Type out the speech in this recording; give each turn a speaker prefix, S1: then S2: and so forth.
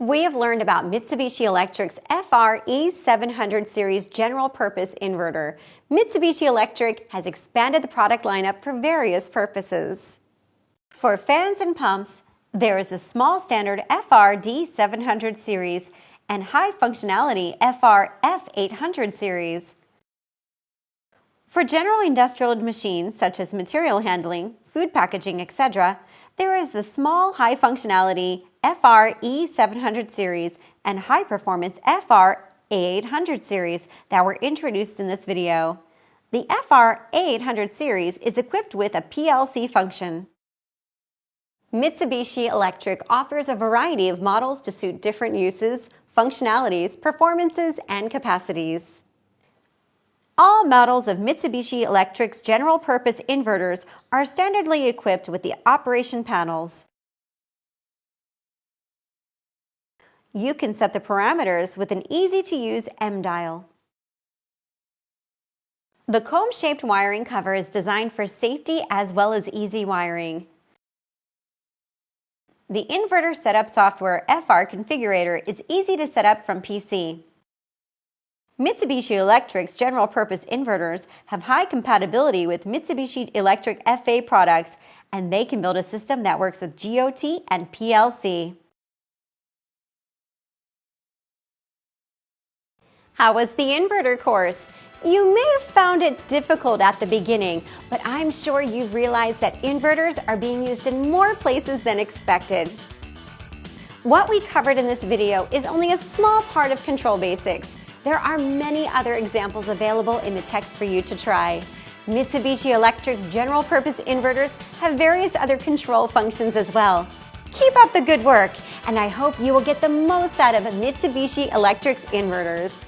S1: We have learned about Mitsubishi Electric's FR E700 series general purpose inverter. Mitsubishi Electric has expanded the product lineup for various purposes. For fans and pumps, there is a small standard FR D700 series and high functionality FR F800 series. For general industrial machines such as material handling, food packaging, etc., there is the small high functionality FR E700 series and high performance FR A800 series that were introduced in this video. The FR A800 series is equipped with a PLC function. Mitsubishi Electric offers a variety of models to suit different uses, functionalities, performances, and capacities. All models of Mitsubishi Electric's general-purpose inverters are standardly equipped with the operation panels. You can set the parameters with an easy-to-use M-dial. The comb-shaped wiring cover is designed for safety as well as easy wiring. The inverter setup software FR Configurator is easy to set up from PC. Mitsubishi Electric's general-purpose inverters have high compatibility with Mitsubishi Electric FA products, and they can build a system that works with GOT and PLC. How was the inverter course? You may have found it difficult at the beginning, but I'm sure you've realized that inverters are being used in more places than expected. What we covered in this video is only a small part of control basics. There are many other examples available in the text for you to try. Mitsubishi Electric's general-purpose inverters have various other control functions as well. Keep up the good work, and I hope you will get the most out of Mitsubishi Electric's inverters.